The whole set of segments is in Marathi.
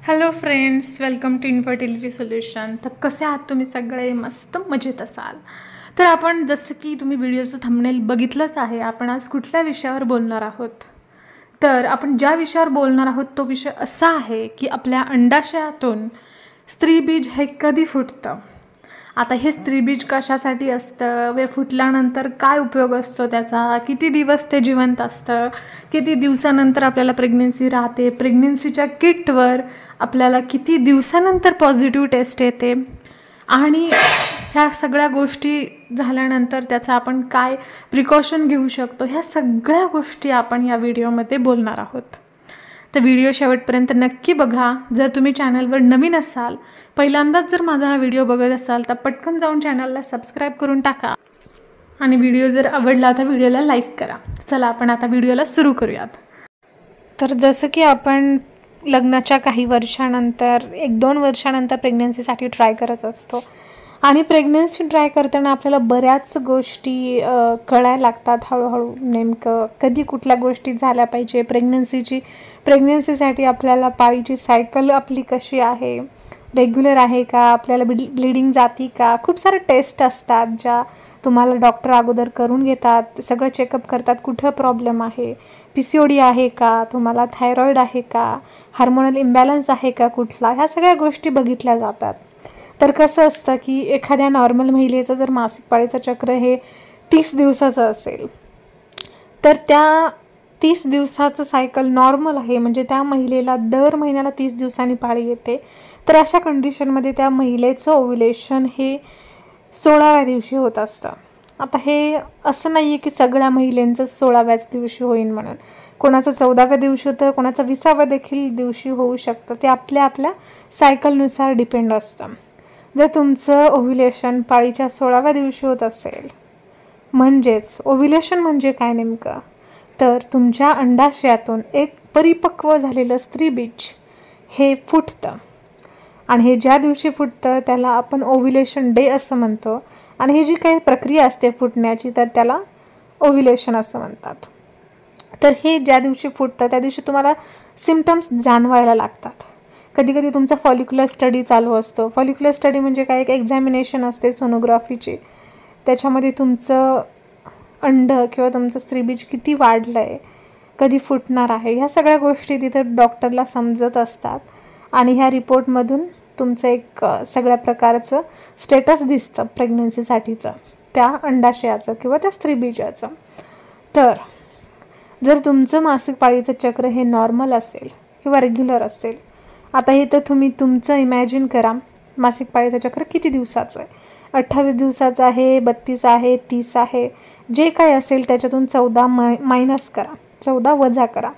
Hello friends, welcome to infertility solution. तर कसे आहात तुम्ही सगळे? मस्त मजेत असाल तर आपण जसं की तुम्ही व्हिडिओचं थंबनेल बघितलंच आहे, आपण आज कुठल्या विषयावर बोलणार आहोत. तर आपण ज्या विषयावर बोलणार आहोत तो विषय असा आहे की आपल्या अंडाशयातून स्त्रीबीज हे कधी फुटतं. आता हे स्त्रीबीज कशासाठी असतं, वे फुटल्यानंतर काय उपयोग असतो त्याचा, किती दिवस ते जिवंत असतं, किती दिवसानंतर आपल्याला प्रेग्नन्सी राहते, प्रेग्नन्सीच्या किटवर आपल्याला किती दिवसानंतर पॉझिटिव्ह टेस्ट येते, आणि ह्या सगळ्या गोष्टी झाल्यानंतर त्याचा आपण काय प्रिकॉशन घेऊ शकतो, ह्या सगळ्या गोष्टी आपण या व्हिडिओमध्ये बोलणार आहोत. तर व्हिडिओ शेवटपर्यंत नक्की बघा. जर तुम्ही चॅनलवर नवीन असाल, पहिल्यांदाच जर माझा हा व्हिडिओ बघत असाल तर पटकन जाऊन चॅनलला सबस्क्राईब करून टाका आणि व्हिडिओ जर आवडला तर व्हिडिओला लाईक करा. चला आपण आता व्हिडिओला सुरू करूयात. तर जसं की आपण लग्नाच्या काही वर्षानंतर 1-2 वर्षानंतर प्रेग्नन्सीसाठी ट्राय करत असतो आणि प्रेग्नन्सी ट्राय करताना आपल्याला बऱ्याच गोष्टी कळायला लागतात हळूहळू. नेमकं कधी कुठल्या गोष्टी झाल्या पाहिजे, प्रेग्नन्सीसाठी आपल्याला पाळीची सायकल आपली कशी आहे, रेग्युलर आहे का, आपल्याला ब्लिडिंग जाती का. खूप सारे टेस्ट असतात ज्या तुम्हाला डॉक्टर अगोदर करून घेतात, सगळं चेकअप करतात, कुठं प्रॉब्लेम आहे, PCOD आहे का, तुम्हाला थायरॉईड आहे का, हार्मोनल इम्बॅलन्स आहे का कुठला, ह्या सगळ्या गोष्टी बघितल्या जातात. तर कसं असतं की एखाद्या नॉर्मल महिलेचं जर मासिक पाळीचं चक्र हे 30 दिवसाचं असेल तर त्या 30 दिवसाचं सायकल नॉर्मल आहे, म्हणजे त्या महिलेला दर महिन्याला 30 दिवसांनी पाळी येते. तर अशा कंडिशनमध्ये त्या महिलेचं ओव्युलेशन हे 16व्या दिवशी होत असतं. आता हे असं नाही आहे की सगळ्या महिलांचं 16व्याच दिवशी होईल म्हणून. कोणाचं 14व्या दिवशी होतं, कोणाचं 20व्या देखील दिवशी होऊ शकतं. ते आपल्या आपल्या सायकलनुसार डिपेंड असतं. जर तुमचं ओव्युलेशन पाळीच्या 16व्या दिवशी होत असेल, म्हणजेच ओव्युलेशन म्हणजे काय नेमकं, तर तुमच्या अंडाशयातून एक परिपक्व झालेलं स्त्रीबीज हे फुटतं. आणि हे ज्या दिवशी फुटतं त्याला आपण ओव्युलेशन डे असं म्हणतो. आणि ही जी काही प्रक्रिया असते फुटण्याची तर त्याला ओव्युलेशन असं म्हणतात. तर हे ज्या दिवशी फुटतं त्या दिवशी तुम्हाला सिम्पटम्स जाणवायला लागतात. कधीकधी तुमचा फॉलिक्युलर स्टडी चालू असतो. फॉलिक्युलर स्टडी म्हणजे काय, एक एक्झामिनेशन असते सोनोग्राफीची. त्याच्यामध्ये तुमचं अंड किंवा तुमचं स्त्रीबीज किती वाढलं आहे, कधी फुटणार आहे, ह्या सगळ्या गोष्टी तिथं डॉक्टरला समजत असतात. आणि ह्या रिपोर्टमधून तुमचं एक सगळ्या प्रकारचं स्टेटस दिसतं प्रेग्नन्सीसाठीचं, त्या अंडाशयाचं किंवा त्या स्त्रीबीजाचं. तर जर तुमचं मासिक पाळीचं चक्र हे नॉर्मल असेल किंवा रेग्युलर असेल, आता हे तर तुम्ही तुमचं इमॅजिन करा, मासिक पाळीचं चक्र किती दिवसाचं आहे, 28 दिवसाचं आहे, 32 आहे, 30 आहे, जे काय असेल त्याच्यातून 14 मायनस करा, 14 वजा करा.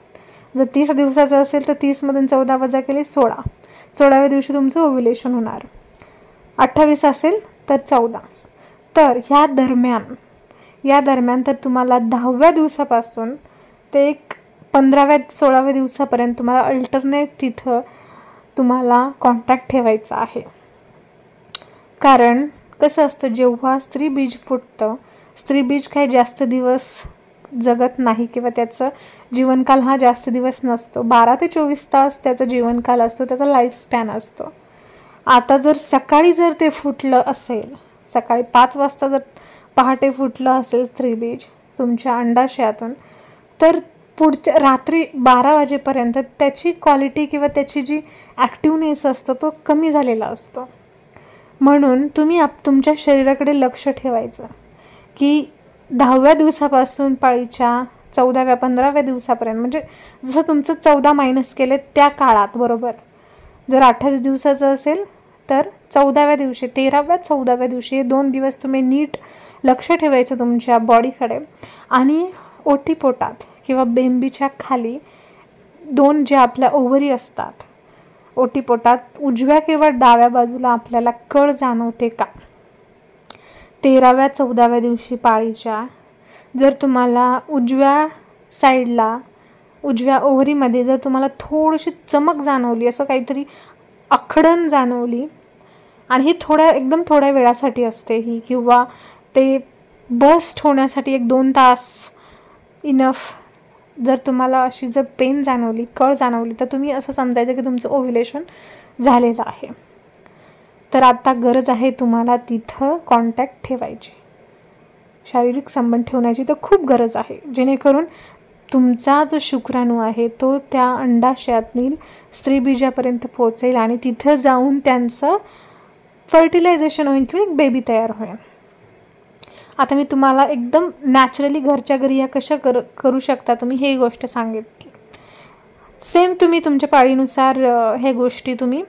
जर 30 दिवसाचं असेल तर 30मधून 14 वजा केले 16. 16व्या दिवशी तुमचं ओव्युलेशन होणार. 28 असेल तर 14. तर ह्या दरम्यान तर तुम्हाला 10व्या दिवसापासून ते एक 15व्या-16व्या दिवसापर्यंत तुम्हाला अल्टरनेट तिथं तुम्हाला कॉन्टॅक्ट ठेवायचा आहे. कारण कसं असतं, जेव्हा स्त्रीबीज फुटतं, स्त्रीबीज काही जास्त दिवस जगत नाही किंवा त्याचं जीवनकाल हा जास्त दिवस नसतो. 12 ते 24 तास त्याचा जीवनकाल असतो, त्याचा लाईफ स्पॅन असतो. आता जर सकाळी जर ते फुटलं असेल, सकाळी 5 वाजता जर पहाटे फुटलं असेल स्त्रीबीज तुमच्या अंडाशयातून, तर पुढच्या रात्री 12 वाजेपर्यंत त्याची क्वालिटी किंवा त्याची जी ॲक्टिवनेस असतो तो कमी झालेला असतो. म्हणून तुम्ही तुमच्या शरीराकडे लक्ष ठेवायचं की 10व्या दिवसापासून पाळीच्या 14व्या-15व्या दिवसापर्यंत, म्हणजे जसं तुमचं 14 मायनस केले त्या काळात बरोबर, जर 28 दिवसाचं असेल तर 14व्या दिवशी, 13व्या-14व्या दिवशी हे 2 दिवस तुम्ही नीट लक्ष ठेवायचं तुमच्या बॉडीकडे. आणि ओटीपोटात किंवा बेंबीच्या खाली 2 ज्या आपल्या ओव्हरी असतात, ओटीपोटात उजव्या किंवा डाव्या बाजूला आपल्याला कळ जाणवते का. 13व्या-14व्या दिवशी पाळीच्या जर तुम्हाला उजव्या साईडला, उजव्या ओव्हरीमध्ये जर तुम्हाला थोडीशी चमक जाणवली, असं काहीतरी आखडण जाणवली, आणि ही एकदम थोड्या वेळासाठी असते ही, किंवा ते बस्ट होण्यासाठी 1-2 तास इनफ जर तुम्हाला अशी जर पेन जाणवली, कळ जाणवली, तर तुम्ही असं समजायचं की तुमचं ओव्ह्युलेशन झालेलं आहे. तर आता गरज आहे तुम्हाला तिथं कॉन्टॅक्ट ठेवायची, शारीरिक संबंध ठेवण्याची तर खूप गरज आहे, जेणेकरून तुमचा जो शुक्राणू आहे तो त्या अंडाशयातील स्त्रीबीजापर्यंत पोहोचेल आणि तिथं जाऊन त्यांचं फर्टिलायझेशन होईल किंवा एक बेबी तयार होईल. आता मी तुम्हाला एकदम नॅचरली घरच्या घरी या कशा करू शकता तुम्ही हे गोष्ट सांगितली. सेम तुम्ही तुमच्या पाळीनुसार हे गोष्टी तुम्ही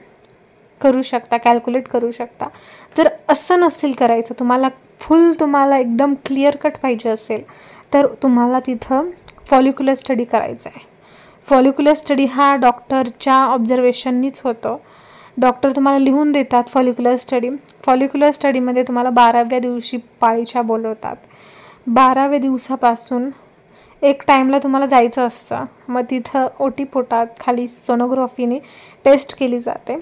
करू शकता, कॅल्क्युलेट करू शकता. जर असं नसेल करायचं, तुम्हाला एकदम क्लिअर कट पाहिजे असेल, तर तुम्हाला तिथं फॉलिक्युलर स्टडी करायचा आहे. फॉलिक्युलर स्टडी हा डॉक्टरच्या ऑब्झर्वेशननीच होतो. डॉक्टर तुम्हाला लिहून देतात फॉलिक्युलर स्टडी. फॉलिक्युलर स्टडीमध्ये तुम्हाला 12व्या दिवशी पाळीच्या बोलवतात. 12व्या दिवसापासून एक टाईमला तुम्हाला जायचं असतं. मग तिथं ओटी पोटात खाली सोनोग्राफीने टेस्ट केली जाते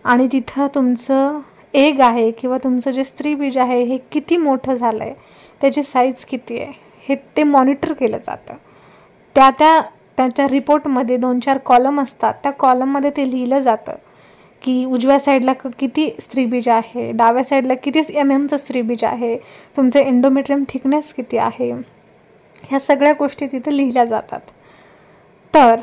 आणि तिथं तुमचं एग आहे किंवा तुमचं जे स्त्रीबीज आहे हे किती मोठं झालं आहे, त्याची साईज किती आहे, हे ते मॉनिटर केलं जातं. त्याच्या रिपोर्टमध्ये 2-4 कॉलम असतात. त्या कॉलममध्ये ते लिहिलं जातं की उजव्या साईडला किती स्त्रीबीज आहे, डाव्या साईडला किती MM स्त्रीबीज आहे, तुमचं एंडोमेट्रियम थिकनेस किती आहे, ह्या सगळ्या गोष्टी तिथं लिहिल्या जातात. तर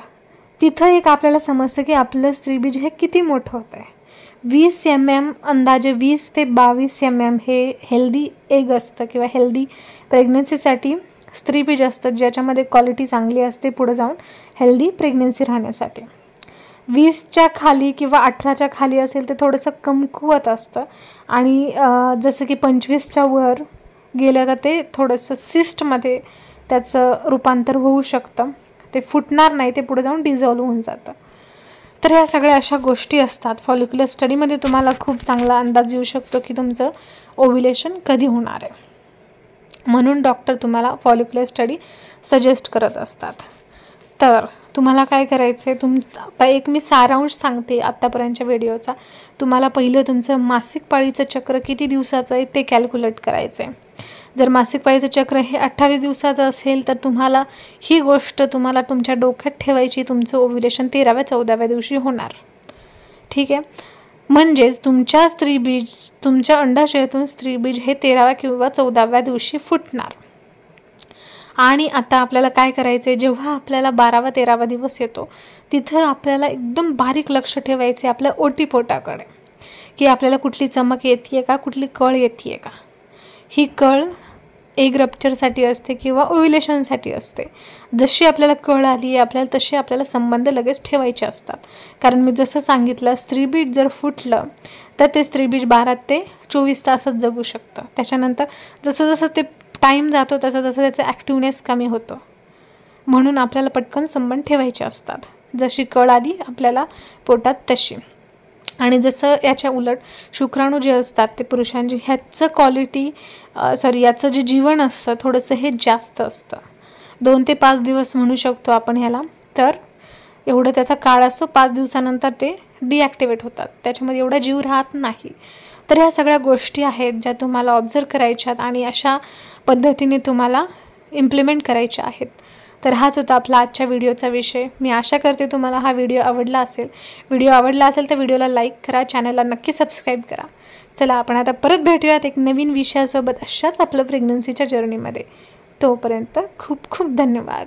तिथं एक आपल्याला समजतं की आपलं स्त्रीबीज हे किती मोठं होतं आहे. 20 MM, अंदाजे 20 ते 22 MM हे हेल्दी एग असतं किंवा हेल्दी प्रेग्नन्सीसाठी स्त्रीबीज असतं, ज्याच्यामध्ये क्वालिटी चांगली असते पुढं जाऊन हेल्दी प्रेग्नन्सी राहण्यासाठी. 20च्या खाली किंवा 18च्या खाली असेल ते थोडंसं कमकुवत असतं आणि जसं की 25च्या वर गेलं तर ते थोडंसं सिस्टमध्ये त्याचं रूपांतर होऊ शकतं. ते फुटणार नाही, ते पुढे जाऊन डिझॉल्व होऊन जातं. तर ह्या सगळ्या अशा गोष्टी असतात. फॉलिक्युलर स्टडीमध्ये तुम्हाला खूप चांगला अंदाज येऊ शकतो की तुमचं ओव्ह्युलेशन कधी होणार आहे. म्हणून डॉक्टर तुम्हाला फॉलिक्युलर स्टडी सजेस्ट करत असतात. तर तुम्हाला काय करायचं आहे, आता एक मी सारांश सांगते आत्तापर्यंतच्या व्हिडिओचा. तुम्हाला पहिलं तुमचं मासिक पाळीचं चक्र किती दिवसाचं आहे ते कॅल्क्युलेट करायचं आहे. जर मासिक पाळीचं चक्र हे 28 दिवसाचं असेल तर तुम्हाला ही गोष्ट तुमच्या डोक्यात ठेवायची, तुमचं ओव्ह्युलेशन 13व्या-14व्या दिवशी होणार. ठीक आहे. म्हणजेच तुमच्या अंडाशयातून स्त्रीबीज हे 13व्या किंवा 14व्या दिवशी फुटणार. आणि आता आपल्याला काय करायचं आहे, जेव्हा आपल्याला 12वा-13वा दिवस येतो तिथं आपल्याला एकदम बारीक लक्ष ठेवायचं आहे आपल्या ओटीपोटाकडे, की आपल्याला कुठली चमक येते आहे का, कुठली कळ येते आहे का. ही कळ एग रप्चरसाठी असते किंवा ओव्ह्युलेशनसाठी असते. जशी आपल्याला कळ आली आहे तसे आपल्याला संबंध लगेच ठेवायचे असतात. कारण मी जसं सांगितलं, स्त्रीबीज जर फुटलं तर ते स्त्रीबीज 12 ते 24 तासच जगू शकतं. त्याच्यानंतर जसं जसं ते टाईम जातो तसं तसं त्याचं ॲक्टिवनेस कमी होतो. म्हणून आपल्याला पटकन संबंध ठेवायचे असतात. जशी कळ आली आपल्याला पोटात तशी. आणि जसं याच्या उलट शुक्राणू जे असतात ते पुरुषांचे, याचं जे जीवन असतं थोडंसं हे जास्त असतं. 2 ते 5 दिवस म्हणू शकतो आपण ह्याला. तर एवढं त्याचा काळ असतो. 5 दिवसानंतर ते डिॲक्टिवेट होतात, त्याच्यामध्ये एवढा जीव राहत नाही. तर ह्या सगळ्या गोष्टी आहेत ज्या तुम्हाला ऑब्झर्व करायच्यात आणि अशा पद्धतीने तुम्हाला इम्प्लिमेंट करायच्या आहेत. तर हाच होता आपला आजच्या व्हिडिओचा विषय. मी आशा करते तुम्हाला हा व्हिडिओ आवडला असेल. व्हिडिओ आवडला असेल तर व्हिडिओला लाईक करा, चॅनलला नक्की सबस्क्राईब करा. चला आपण आता परत भेटूयात एक नवीन विषयासोबत अशाच आपलं प्रेग्नन्सीच्या जर्नीमध्ये. तोपर्यंत खूप खूप धन्यवाद.